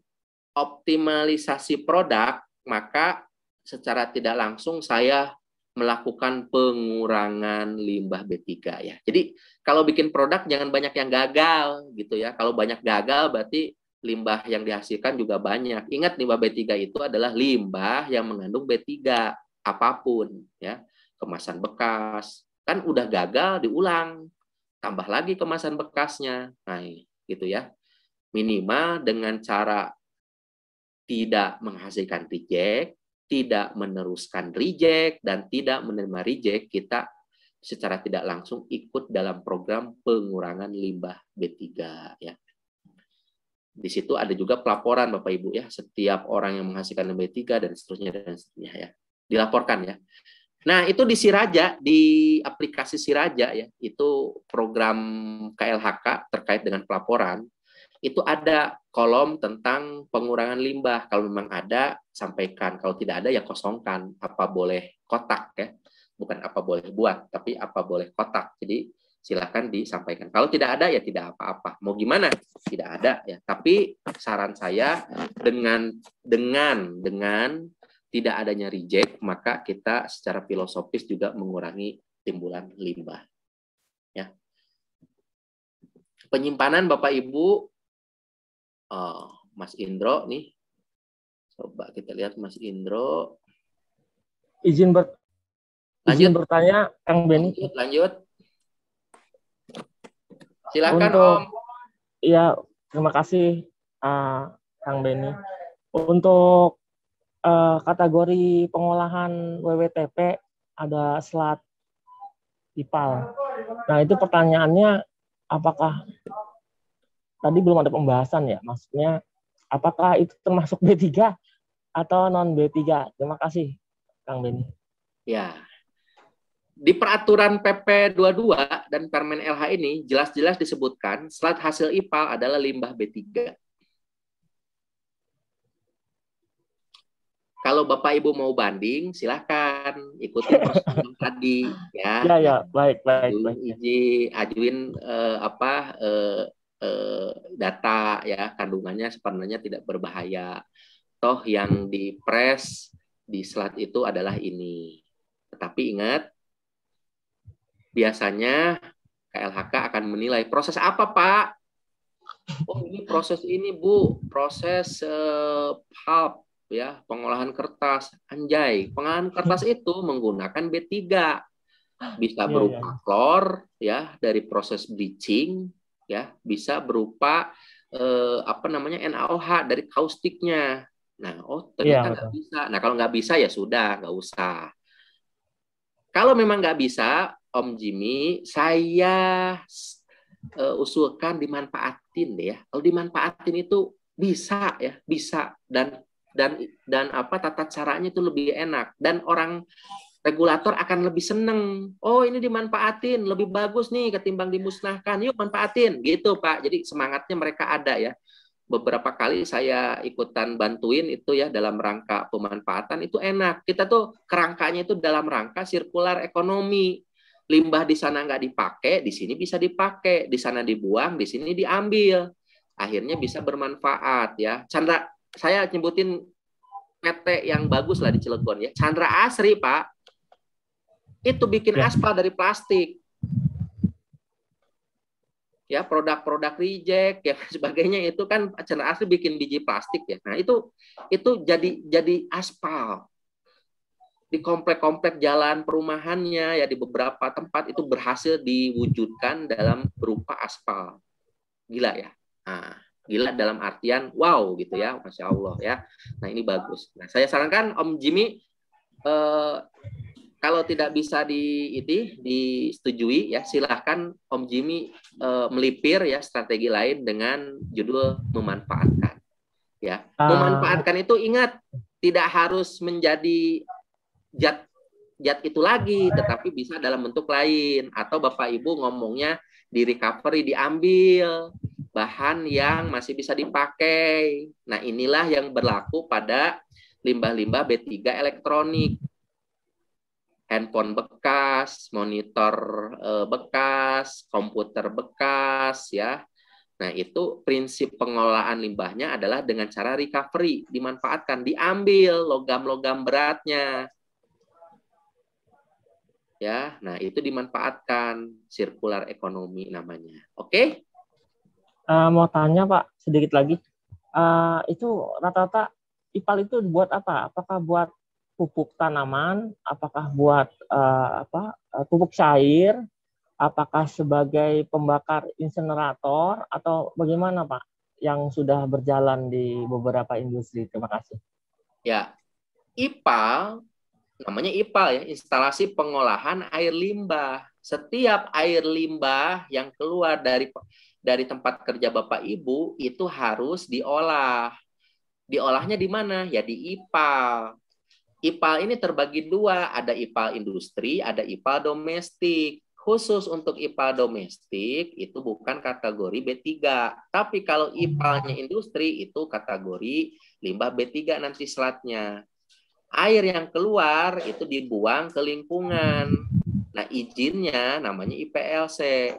optimalisasi produk, maka secara tidak langsung saya melakukan pengurangan limbah B3 ya. Jadi kalau bikin produk jangan banyak yang gagal gitu ya. Kalau banyak gagal berarti limbah yang dihasilkan juga banyak. Ingat, limbah B3 itu adalah limbah yang mengandung B3 apapun ya. Kemasan bekas kan udah gagal, diulang, tambah lagi kemasan bekasnya. Nah, gitu ya. Minimal dengan cara tidak menghasilkan reject, tidak meneruskan reject, dan tidak menerima reject, kita secara tidak langsung ikut dalam program pengurangan limbah B3 ya. Di situ ada juga pelaporan Bapak Ibu ya, setiap orang yang menghasilkan limbah B3 dan seterusnya ya. Dilaporkan ya. Nah, itu di Siraja, di aplikasi Siraja ya, itu program KLHK terkait dengan pelaporan. Itu ada kolom tentang pengurangan limbah. Kalau memang ada, sampaikan. Kalau tidak ada, ya kosongkan. Apa boleh kotak ya. Bukan apa boleh buat, tapi apa boleh kotak. Jadi silakan disampaikan. Kalau tidak ada, ya tidak apa-apa. Mau gimana? Tidak ada ya. Tapi saran saya dengan tidak adanya reject, maka kita secara filosofis juga mengurangi timbulan limbah. Ya. Penyimpanan Bapak Ibu, Mas Indro nih. Coba kita lihat Mas Indro. Izin bertanya, Kang Beni. Lanjut. Silakan Om. Iya, terima kasih Kang Beni. Untuk kategori pengolahan WWTP ada selat IPAL. Nah, itu pertanyaannya, apakah tadi belum ada pembahasan ya, maksudnya apakah itu termasuk B3 atau non B3? Terima kasih, Kang Beni. Ya, di peraturan PP 22 dan Permen LH ini jelas-jelas disebutkan selat hasil IPAL adalah limbah B3. Kalau Bapak Ibu mau banding, silahkan ikuti prosedur tadi ya. Ya, baik. Ajuin data ya, kandungannya sebenarnya tidak berbahaya. Toh yang dipres di selat itu adalah ini. Tetapi ingat, biasanya KLHK akan menilai proses apa, Pak? Oh, ini proses ini, Bu. Proses pulp ya, pengolahan kertas. Anjay, pengolahan kertas itu menggunakan B3. Bisa berupa klor ya dari proses bleaching ya, bisa berupa NaOH dari kaustiknya. Nah, ternyata nggak bisa. Nah, kalau nggak bisa ya sudah, nggak usah. Kalau memang nggak bisa, Om Jimmy, saya usulkan dimanfaatin deh ya. Kalau dimanfaatin itu bisa ya, bisa dan tata caranya itu lebih enak dan orang regulator akan lebih seneng. Oh, ini dimanfaatin, lebih bagus nih ketimbang dimusnahkan. Yuk manfaatin, gitu Pak. Jadi semangatnya mereka ada ya. Beberapa kali saya ikutan bantuin itu ya dalam rangka pemanfaatan, itu enak. Kita tuh kerangkanya itu dalam rangka sirkular ekonomi. Limbah di sana nggak dipakai, di sini bisa dipakai. Di sana dibuang, di sini diambil. Akhirnya bisa bermanfaat ya. Chandra, saya nyebutin PT yang bagus lah di Cilegon ya. Chandra Asri, Pak. Itu bikin aspal dari plastik. Ya, produk-produk reject ya sebagainya itu kan Chandra Asri bikin biji plastik ya. Nah, itu jadi aspal. Di komplek-komplek jalan perumahannya ya, di beberapa tempat itu berhasil diwujudkan dalam berupa aspal. Gila ya. Nah, gila dalam artian wow gitu ya, Masya Allah ya. Nah, ini bagus. Nah, saya sarankan Om Jimmy kalau tidak bisa disetujui ya, silahkan Om Jimmy melipir ya strategi lain dengan judul memanfaatkan. Ya, memanfaatkan itu ingat tidak harus menjadi zat itu lagi, tetapi bisa dalam bentuk lain atau Bapak Ibu ngomongnya di recovery diambil bahan yang masih bisa dipakai. Nah, inilah yang berlaku pada limbah-limbah B3 elektronik. Handphone bekas, monitor bekas, komputer bekas, ya. Nah, itu prinsip pengelolaan limbahnya adalah dengan cara recovery, dimanfaatkan, diambil logam-logam beratnya. Ya, nah itu dimanfaatkan, circular ekonomi namanya. Oke? Mau tanya Pak sedikit lagi. Itu rata-rata IPAL itu buat apa? Apakah buat pupuk tanaman? Apakah buat pupuk cair? Apakah sebagai pembakar insenerator atau bagaimana Pak yang sudah berjalan di beberapa industri? Terima kasih. Ya, IPAL namanya IPAL ya, instalasi pengolahan air limbah. Setiap air limbah yang keluar dari tempat kerja Bapak Ibu itu harus diolah. Diolahnya di mana? Ya di IPAL. IPAL ini terbagi dua, ada IPAL industri, ada IPAL domestik. Khusus untuk IPAL domestik itu bukan kategori B3. Tapi kalau IPAL-nya industri itu kategori limbah B3 nanti selatnya. Air yang keluar itu dibuang ke lingkungan. Nah, izinnya namanya IPLC.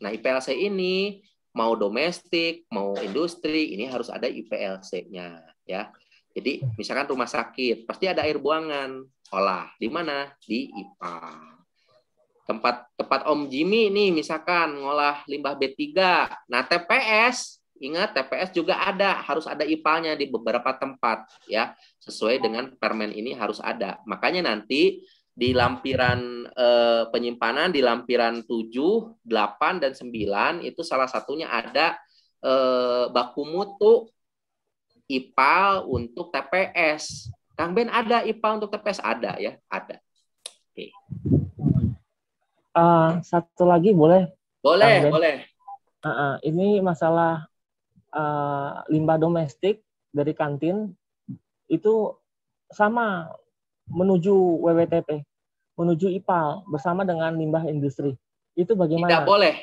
Nah, IPLC ini mau domestik, mau industri, ini harus ada IPLC-nya, ya. Jadi, misalkan rumah sakit, pasti ada air buangan. Olah di mana? Di IPA. Tempat Om Jimmy nih, misalkan ngolah limbah B3. Nah, TPS, ingat TPS juga harus ada IPA-nya di beberapa tempat, ya. Sesuai dengan permen ini harus ada. Makanya nanti di lampiran penyimpanan, di lampiran 7, 8, dan 9, itu salah satunya ada baku mutu IPAL untuk TPS. Kang Ben, ada IPAL untuk TPS? Ada ya, ada. Oke. Satu lagi boleh? Boleh, boleh. Ini masalah limbah domestik dari kantin itu sama menuju WWTP, menuju IPAL bersama dengan limbah industri. Itu bagaimana? Tidak boleh.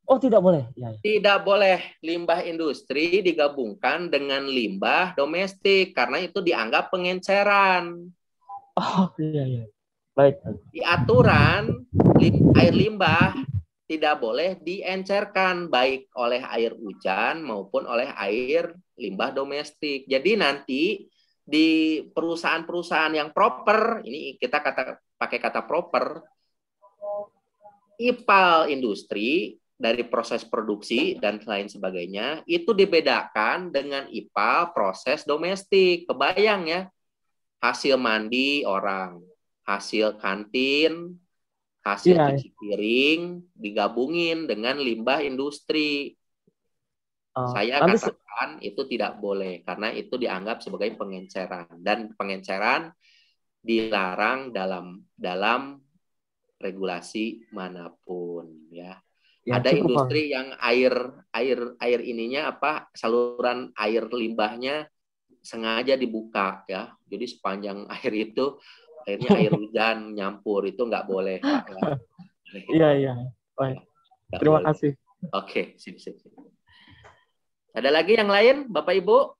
Oh, tidak boleh. Ya. Tidak boleh limbah industri digabungkan dengan limbah domestik karena itu dianggap pengenceran. Oh, iya. Baik. Di aturan air limbah tidak boleh diencerkan baik oleh air hujan maupun oleh air limbah domestik. Jadi nanti di perusahaan-perusahaan yang proper, ini kita pakai kata proper, IPAL industri dari proses produksi dan lain sebagainya itu dibedakan dengan IPAL proses domestik. Kebayang ya, hasil mandi orang, hasil kantin, hasil cuci piring digabungin dengan limbah industri. Saya katakan itu tidak boleh karena itu dianggap sebagai pengenceran dan pengenceran dilarang dalam regulasi manapun, ya. Ada industri yang air ininya saluran air limbahnya sengaja dibuka, ya. Jadi sepanjang air itu akhirnya air hujan nyampur, itu nggak boleh, Pak. Ya. Iya. Baik. Terima kasih. Oke, sip. Ada lagi yang lain, Bapak Ibu?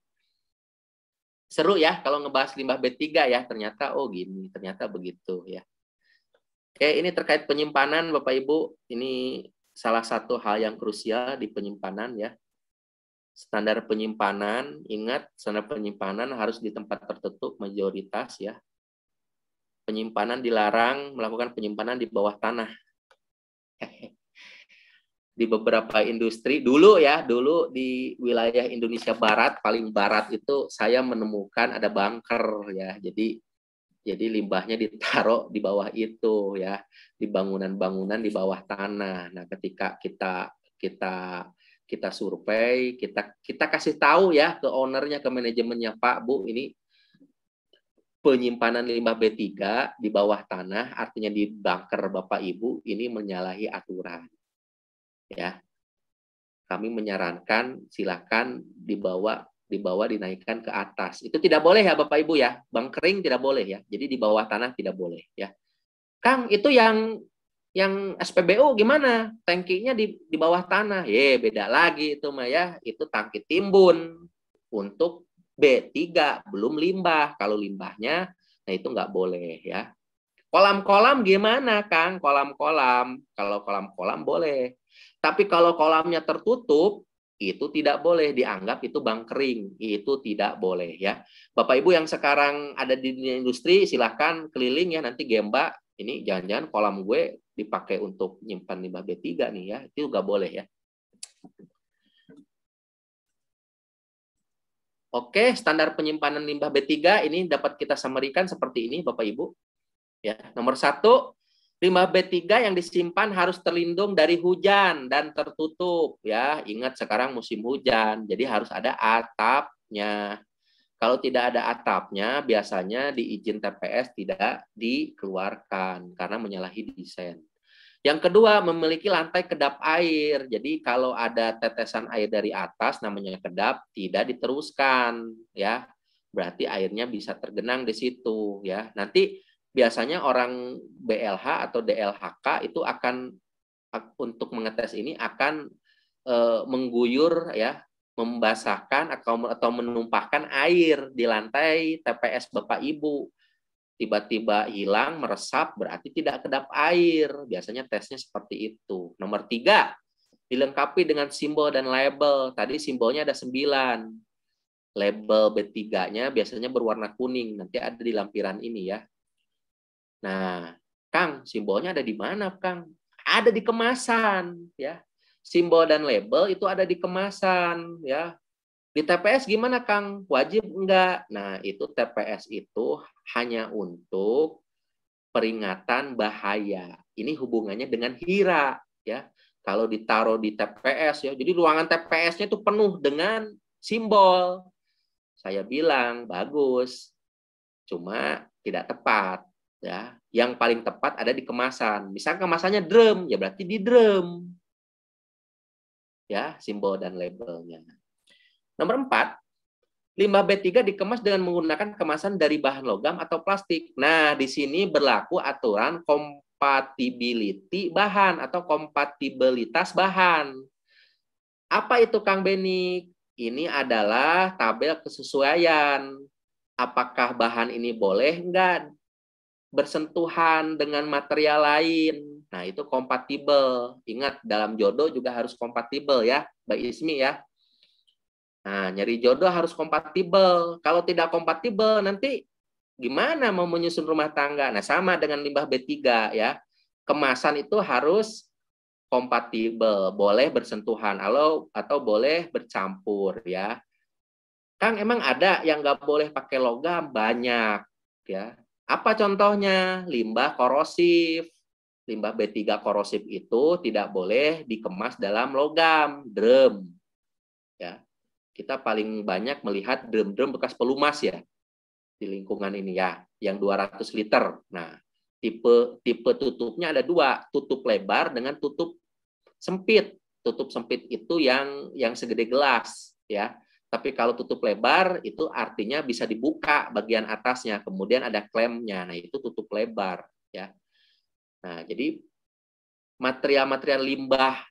Seru ya kalau ngebahas limbah B3 ya, ternyata gini, ternyata begitu ya. Oke, ini terkait penyimpanan Bapak Ibu, ini salah satu hal yang krusial di penyimpanan ya. Standar penyimpanan, ingat standar penyimpanan harus di tempat tertutup mayoritas ya. Penyimpanan dilarang melakukan penyimpanan di bawah tanah. Di beberapa industri dulu di wilayah Indonesia Barat, paling barat itu saya menemukan ada bunker ya. Jadi limbahnya ditaruh di bawah itu ya, di bangunan-bangunan di bawah tanah. Nah, ketika kita survei, kita kasih tahu ya ke ownernya, ke manajemennya, Pak, Bu, ini penyimpanan limbah B3 di bawah tanah, artinya di bunker Bapak Ibu, ini menyalahi aturan. Ya, kami menyarankan silakan dibawa dinaikkan ke atas. Itu tidak boleh ya Bapak Ibu ya, bunkering tidak boleh ya. Jadi di bawah tanah tidak boleh ya. Kang, itu yang Yang SPBU gimana? Tangkinya di bawah tanah. Beda lagi itu mah ya. Itu tangki timbun untuk B3, belum limbah. Kalau limbahnya, nah itu nggak boleh ya. Kolam-kolam gimana, Kang? Kolam-kolam. Kalau kolam-kolam boleh. Tapi kalau kolamnya tertutup, itu tidak boleh, dianggap itu bank kering. Itu tidak boleh ya. Bapak Ibu yang sekarang ada di dunia industri, silahkan keliling ya, nanti Gemba, ini jangan-jangan kolam gue dipakai untuk nyimpan limbah B3 nih ya. Itu nggak boleh ya. Oke, standar penyimpanan limbah B3 ini dapat kita samarikan seperti ini Bapak Ibu. Ya, nomor 1, limbah B3 yang disimpan harus terlindung dari hujan dan tertutup ya. Ingat sekarang musim hujan, jadi harus ada atapnya. Kalau tidak ada atapnya, biasanya di izin TPS tidak dikeluarkan karena menyalahi desain. Yang kedua, memiliki lantai kedap air. Jadi kalau ada tetesan air dari atas namanya kedap, tidak diteruskan ya. Berarti airnya bisa tergenang di situ ya. Nanti biasanya orang BLH atau DLHK itu akan untuk mengetes ini akan mengguyur ya, membasahkan atau menumpahkan air di lantai TPS Bapak Ibu. Tiba-tiba hilang, meresap, berarti tidak kedap air. Biasanya tesnya seperti itu. Nomor 3, dilengkapi dengan simbol dan label. Tadi simbolnya ada 9. Label B3-nya biasanya berwarna kuning. Nanti ada di lampiran ini ya. Nah, Kang, simbolnya ada di mana, Kang? Ada di kemasan, ya. Simbol dan label itu ada di kemasan, ya. Di TPS gimana, Kang? Wajib enggak? Nah, itu TPS itu hanya untuk peringatan bahaya. Ini hubungannya dengan HIRA, ya. Kalau ditaruh di TPS, ya. Jadi ruangan TPS-nya itu penuh dengan simbol. Saya bilang bagus, cuma tidak tepat. Ya, yang paling tepat ada di kemasan. Misal kemasannya drum, ya berarti di drum. Ya, simbol dan labelnya. Nomor 4, limbah B3 dikemas dengan menggunakan kemasan dari bahan logam atau plastik. Nah, di sini berlaku aturan compatibility bahan atau kompatibilitas bahan. Apa itu, Kang Beni? Ini adalah tabel kesesuaian. Apakah bahan ini boleh enggak bersentuhan dengan material lain. Nah, itu kompatibel. Ingat, dalam jodoh juga harus kompatibel ya, Mbak Ismi ya. Nah, nyari jodoh harus kompatibel. Kalau tidak kompatibel, nanti gimana mau menyusun rumah tangga? Nah, sama dengan limbah B3 ya. Kemasan itu harus kompatibel, boleh bersentuhan atau boleh bercampur ya. Kang, emang ada yang nggak boleh pakai logam? Banyak ya. Apa contohnya? Limbah korosif. Limbah B3 korosif itu tidak boleh dikemas dalam logam, drum. Ya. Kita paling banyak melihat drum-drum bekas pelumas ya di lingkungan ini ya, yang 200 liter. Nah, tipe tutupnya ada 2, tutup lebar dengan tutup sempit. Tutup sempit itu yang segede gelas ya. Tapi kalau tutup lebar itu artinya bisa dibuka bagian atasnya, kemudian ada klemnya. Nah, itu tutup lebar ya. Nah, jadi material-material limbah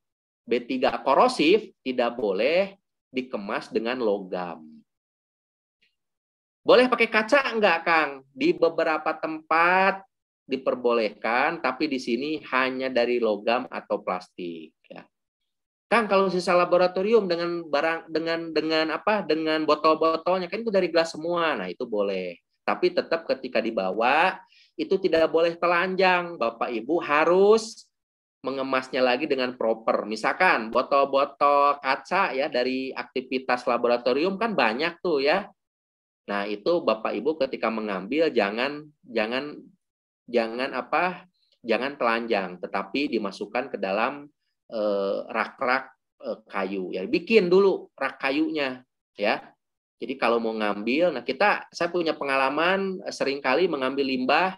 B3 korosif tidak boleh dikemas dengan logam. Boleh pakai kaca enggak, Kang? Di beberapa tempat diperbolehkan, tapi di sini hanya dari logam atau plastik ya. Kang, kalau sisa laboratorium dengan barang dengan botol-botolnya kan itu dari gelas semua. Nah, itu boleh. Tapi tetap ketika dibawa itu tidak boleh telanjang. Bapak Ibu harus mengemasnya lagi dengan proper. Misalkan botol-botol kaca ya dari aktivitas laboratorium kan banyak tuh ya. Nah, itu Bapak Ibu ketika mengambil jangan telanjang, tetapi dimasukkan ke dalam rak-rak kayu ya. Bikin dulu rak kayunya ya. Jadi kalau mau ngambil, nah saya punya pengalaman seringkali mengambil limbah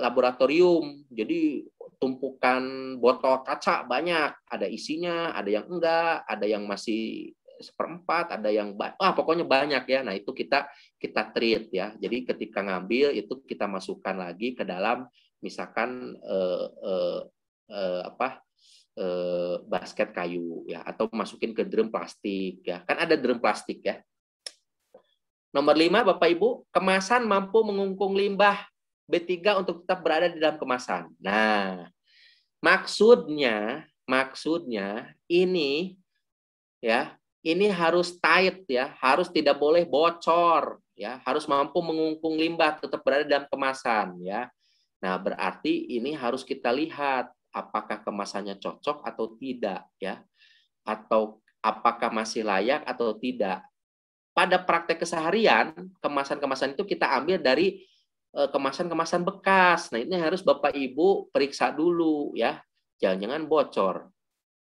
laboratorium. Jadi tumpukan botol kaca banyak, ada isinya, ada yang enggak, ada yang masih seperempat, ada yang pokoknya banyak ya. Nah, itu kita treat ya. Jadi ketika ngambil itu kita masukkan lagi ke dalam misalkan basket kayu ya, atau masukin ke drum plastik ya. Kan ada drum plastik ya. Nomor 5, Bapak Ibu, kemasan mampu mengungkung limbah B3 untuk tetap berada di dalam kemasan. Nah, maksudnya ini ya, ini harus tight ya, harus tidak boleh bocor ya, harus mampu mengungkung limbah tetap berada dalam kemasan ya. Nah, berarti ini harus kita lihat apakah kemasannya cocok atau tidak ya, atau apakah masih layak atau tidak. Pada praktek keseharian, kemasan-kemasan itu kita ambil dari kemasan-kemasan bekas. Nah, ini harus Bapak Ibu periksa dulu ya. Jangan-jangan bocor.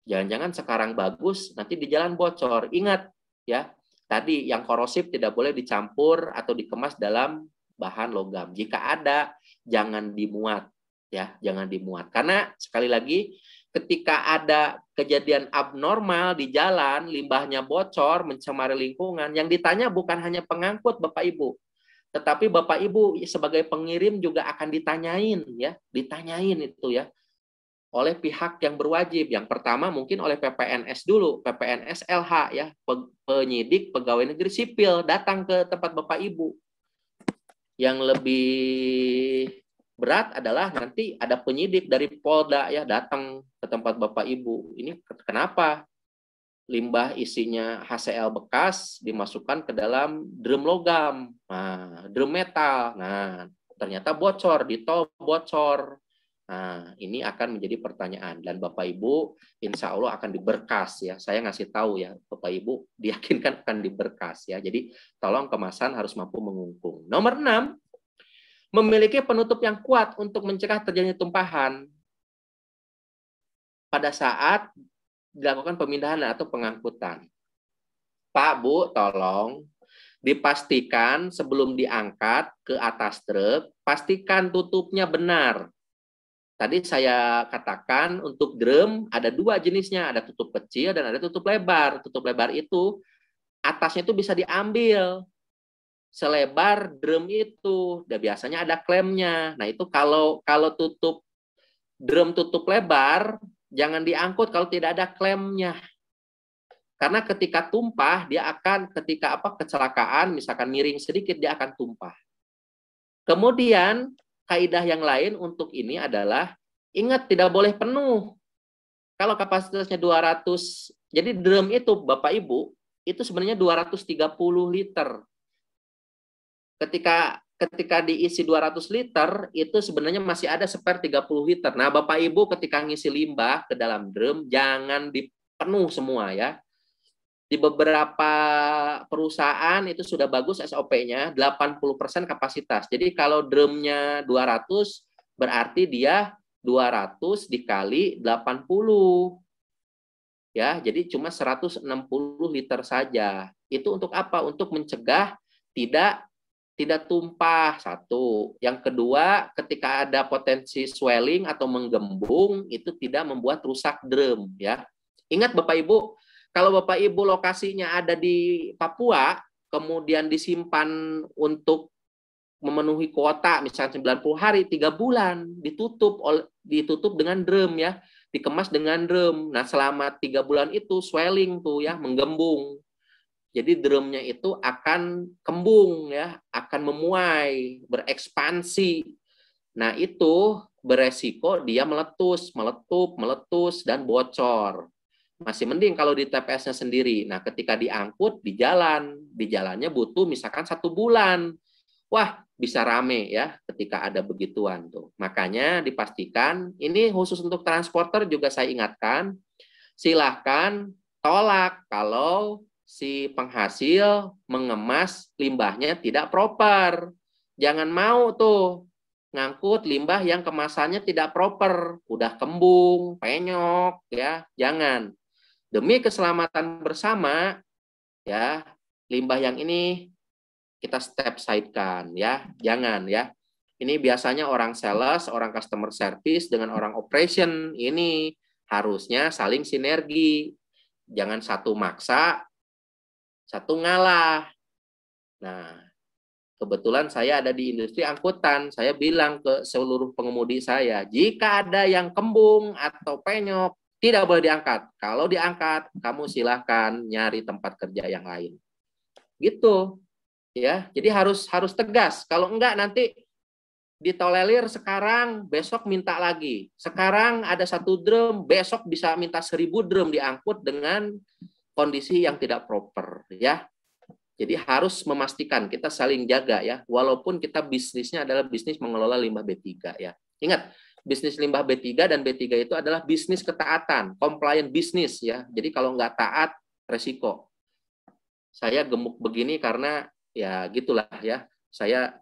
Jangan-jangan sekarang bagus, nanti di jalan bocor. Ingat ya, tadi yang korosif tidak boleh dicampur atau dikemas dalam bahan logam. Jika ada, jangan dimuat ya, jangan dimuat. Karena sekali lagi, ketika ada kejadian abnormal di jalan, limbahnya bocor, mencemari lingkungan, yang ditanya bukan hanya pengangkut Bapak Ibu, tetapi Bapak Ibu sebagai pengirim juga akan ditanyain ya, ditanyain itu ya, oleh pihak yang berwajib. Yang pertama mungkin oleh PPNS dulu, PPNS LH ya, penyidik pegawai negeri sipil datang ke tempat Bapak Ibu. Yang lebih berat adalah nanti ada penyidik dari Polda ya datang ke tempat Bapak Ibu. Ini kenapa limbah isinya HCl bekas dimasukkan ke dalam drum logam, nah, drum metal. Nah, ternyata bocor, di tol bocor. Nah, ini akan menjadi pertanyaan dan Bapak Ibu insya Allah akan diberkas ya. Saya ngasih tahu ya, Bapak Ibu diyakinkan akan diberkas ya. Jadi tolong kemasan harus mampu mengungkung. Nomor 6, memiliki penutup yang kuat untuk mencegah terjadinya tumpahan pada saat dilakukan pemindahan atau pengangkutan. Pak, Bu, tolong dipastikan sebelum diangkat ke atas truk, pastikan tutupnya benar. Tadi saya katakan untuk drum ada 2 jenisnya, ada tutup kecil dan ada tutup lebar. Tutup lebar itu atasnya itu bisa diambil selebar drum itu, dan biasanya ada klemnya. Nah itu kalau tutup drum tutup lebar, jangan diangkut kalau tidak ada klemnya. Karena ketika tumpah, dia akan ketika kecelakaan, misalkan miring sedikit, dia akan tumpah. Kemudian kaidah yang lain untuk ini adalah ingat tidak boleh penuh. Kalau kapasitasnya 200, jadi drum itu Bapak Ibu itu sebenarnya 230 liter. Ketika diisi 200 liter, itu sebenarnya masih ada spare 30 liter. Nah, Bapak Ibu ketika ngisi limbah ke dalam drum, jangan dipenuh semua ya. Di beberapa perusahaan itu sudah bagus SOP-nya, 80% kapasitas. Jadi kalau drumnya 200, berarti dia 200 dikali 80. Ya, jadi cuma 160 liter saja. Itu untuk apa? Untuk mencegah tidak tumpah, satu. Yang kedua, ketika ada potensi swelling atau menggembung, itu tidak membuat rusak drum ya. Ingat Bapak Ibu, kalau Bapak Ibu lokasinya ada di Papua, kemudian disimpan untuk memenuhi kuota misalnya 90 hari, 3 bulan ditutup dengan drum ya, dikemas dengan drum. Nah, selama 3 bulan itu swelling tuh ya, menggembung. Jadi drumnya itu akan kembung ya, akan memuai, berekspansi. Nah, itu beresiko dia meletus, meletus dan bocor. Masih mending kalau di TPS-nya sendiri. Nah, ketika diangkut di jalannya butuh misalkan 1 bulan. Wah, bisa rame ya ketika ada begituan tuh. Makanya dipastikan, ini khusus untuk transporter juga saya ingatkan, silahkan tolak kalau si penghasil mengemas limbahnya tidak proper. Jangan mau tuh ngangkut limbah yang kemasannya tidak proper, udah kembung, penyok ya, jangan. Demi keselamatan bersama ya, limbah yang ini kita step side-kan ya, jangan ya. Ini biasanya orang sales, orang customer service dengan orang operation ini harusnya saling sinergi. Jangan satu maksa, satu ngalah. Nah, Kebetulan saya ada di industri angkutan. Saya bilang ke seluruh pengemudi saya, jika ada yang kembung atau penyok, tidak boleh diangkat. Kalau diangkat, kamu silahkan nyari tempat kerja yang lain. Gitu. Ya, jadi harus tegas. Kalau enggak nanti ditolerir sekarang, besok minta lagi. Sekarang ada 1 drum, besok bisa minta 1000 drum diangkut dengan kondisi yang tidak proper, ya. Jadi harus memastikan kita saling jaga ya, walaupun kita bisnisnya adalah bisnis mengelola limbah B3 ya. Ingat, bisnis limbah B3 dan B3 itu adalah bisnis ketaatan, compliant bisnis ya. Jadi kalau nggak taat, resiko. Saya gemuk begini karena ya gitulah ya. Saya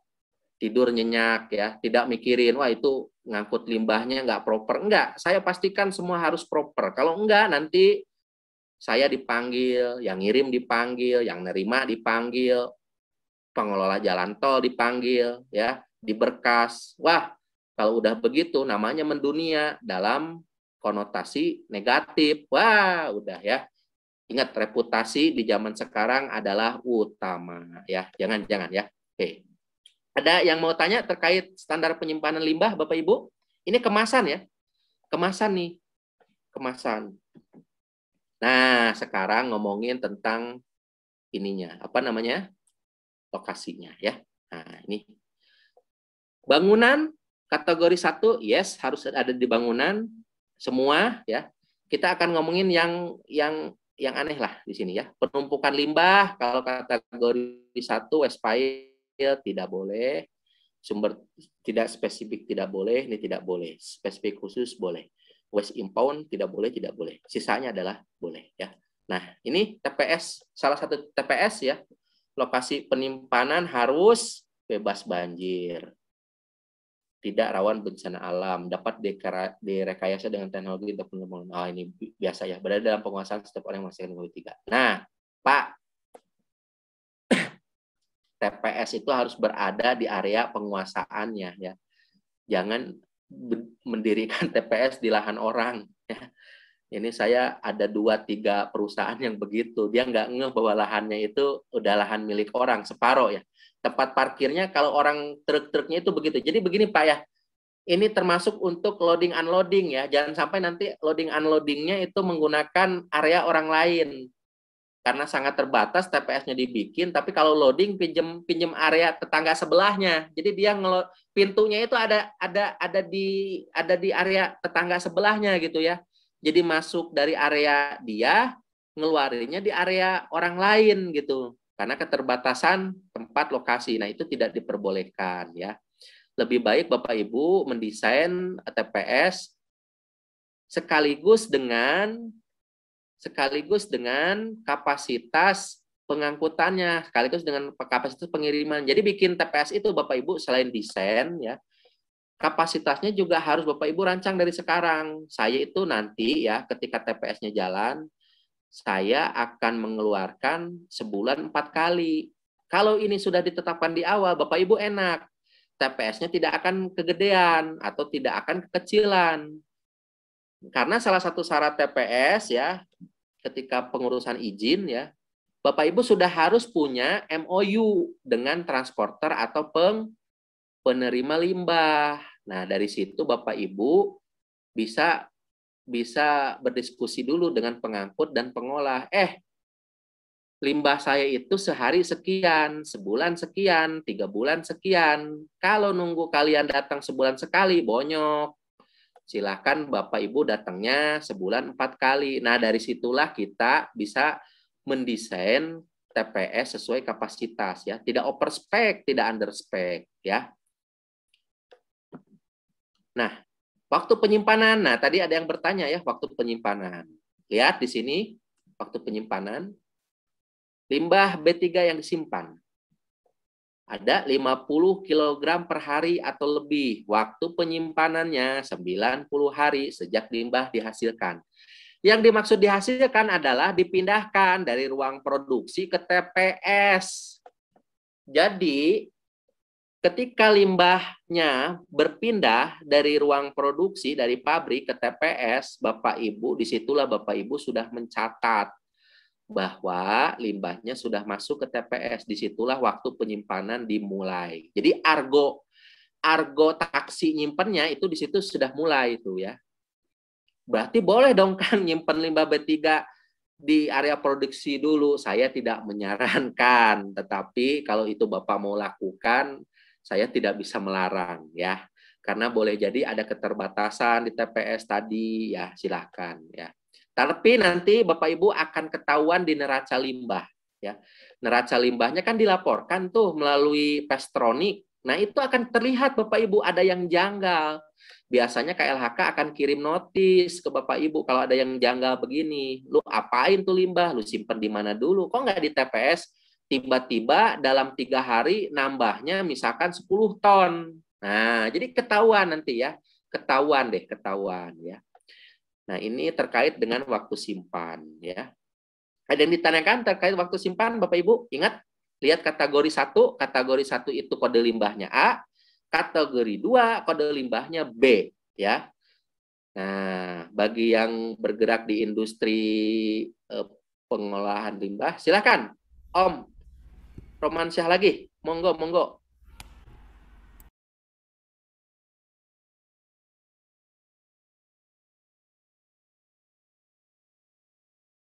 tidur nyenyak ya, tidak mikirin wah itu ngangkut limbahnya nggak proper. Enggak, saya pastikan semua harus proper. Kalau enggak nanti saya dipanggil, yang ngirim dipanggil, yang nerima dipanggil, pengelola jalan tol dipanggil, ya, diberkas. Wah, kalau udah begitu namanya mendunia dalam konotasi negatif. Wah, udah ya. Ingat, reputasi di zaman sekarang adalah utama ya. Jangan ya. Oke. Ada yang mau tanya terkait standar penyimpanan limbah, Bapak Ibu? Ini kemasan ya. Kemasan nih. Kemasan. Nah, sekarang ngomongin tentang ininya, apa namanya? Lokasinya ya. Nah, ini. Bangunan kategori 1, yes, harus ada di bangunan semua ya. Kita akan ngomongin yang aneh lah di sini ya. Penumpukan limbah kalau kategori 1 waste pile tidak boleh. Sumber tidak spesifik tidak boleh, ini tidak boleh. Spesifik khusus boleh. Waste impound tidak boleh. Sisanya adalah boleh ya. Nah, ini TPS, salah satu TPS ya. Lokasi penyimpanan harus bebas banjir. Tidak rawan bencana alam, dapat direkayasa dengan teknologi untuk pengembangan. Oh, ini biasa ya, berada dalam penguasaan setiap orang yang melaksanakan kategori 3. Nah, Pak, TPS itu harus berada di area penguasaannya ya. Jangan mendirikan TPS di lahan orang. Ya. Ini saya ada 2-3 perusahaan yang begitu. Dia nggak ngeh bahwa lahannya itu udah lahan milik orang, separuh ya. Tempat parkirnya kalau orang truk-truknya itu begitu. Jadi begini Pak ya, ini termasuk untuk loading unloading ya. Jangan sampai nanti loading unloadingnya itu menggunakan area orang lain. Karena sangat terbatas TPS-nya dibikin, tapi kalau loading pinjem area tetangga sebelahnya. Jadi dia pintunya itu ada di area tetangga sebelahnya gitu ya. Jadi masuk dari area dia, ngeluarinnya di area orang lain gitu. Karena keterbatasan tempat lokasi. Nah, itu tidak diperbolehkan ya. Lebih baik Bapak Ibu mendesain TPS sekaligus dengan kapasitas pengangkutannya, sekaligus dengan kapasitas pengiriman. Jadi bikin TPS itu Bapak Ibu selain desain ya, kapasitasnya juga harus Bapak Ibu rancang dari sekarang. Saya itu nanti ya ketika TPS-nya jalan, saya akan mengeluarkan sebulan 4 kali. Kalau ini sudah ditetapkan di awal, Bapak Ibu enak. TPS-nya tidak akan kegedean atau tidak akan kekecilan. Karena salah satu syarat TPS ya, ketika pengurusan izin ya, Bapak Ibu sudah harus punya MOU dengan transporter atau penerima limbah. Nah, dari situ Bapak Ibu bisa berdiskusi dulu dengan pengangkut dan pengolah. Limbah saya itu sehari sekian, sebulan sekian, 3 bulan sekian. Kalau nunggu kalian datang sebulan sekali, bonyok. Silahkan Bapak Ibu datangnya sebulan 4 kali. Nah, dari situlah kita bisa mendesain TPS sesuai kapasitas ya. Tidak overspec, tidak underspec ya. Nah, waktu penyimpanan. Nah, tadi ada yang bertanya ya, waktu penyimpanan. Lihat di sini, waktu penyimpanan. Limbah B3 yang disimpan. Ada 50 kg per hari atau lebih. Waktu penyimpanannya 90 hari sejak limbah dihasilkan. Yang dimaksud dihasilkan adalah dipindahkan dari ruang produksi ke TPS. Jadi, ketika limbahnya berpindah dari ruang produksi, dari pabrik ke TPS, Bapak Ibu, disitulah Bapak Ibu sudah mencatat bahwa limbahnya sudah masuk ke TPS. Disitulah waktu penyimpanan dimulai. Jadi argo taksi nyimpennya itu di situ sudah mulai itu ya. Berarti boleh dong kan nyimpen limbah B3 di area produksi dulu. Saya tidak menyarankan, tetapi kalau itu Bapak mau lakukan, saya tidak bisa melarang ya. Karena boleh jadi ada keterbatasan di TPS tadi ya, silahkan ya. Tapi nanti Bapak Ibu akan ketahuan di neraca limbah ya. Neraca limbahnya kan dilaporkan tuh melalui Pestronik. Nah, itu akan terlihat Bapak Ibu ada yang janggal. Biasanya KLHK akan kirim notis ke Bapak Ibu kalau ada yang janggal begini. Lu apain tuh limbah? Lu simpen di mana dulu? Kok nggak di TPS? Tiba-tiba dalam 3 hari nambahnya misalkan 10 ton. Nah, jadi ketahuan nanti ya. Ketahuan ya. Nah, ini terkait dengan waktu simpan ya. Ada yang ditanyakan terkait waktu simpan Bapak Ibu? Ingat, lihat kategori 1. Kategori 1 itu kode limbahnya A. Kategori 2 kode limbahnya B ya. Nah, bagi yang bergerak di industri pengolahan limbah, silakan Om Romansyah lagi. Monggo.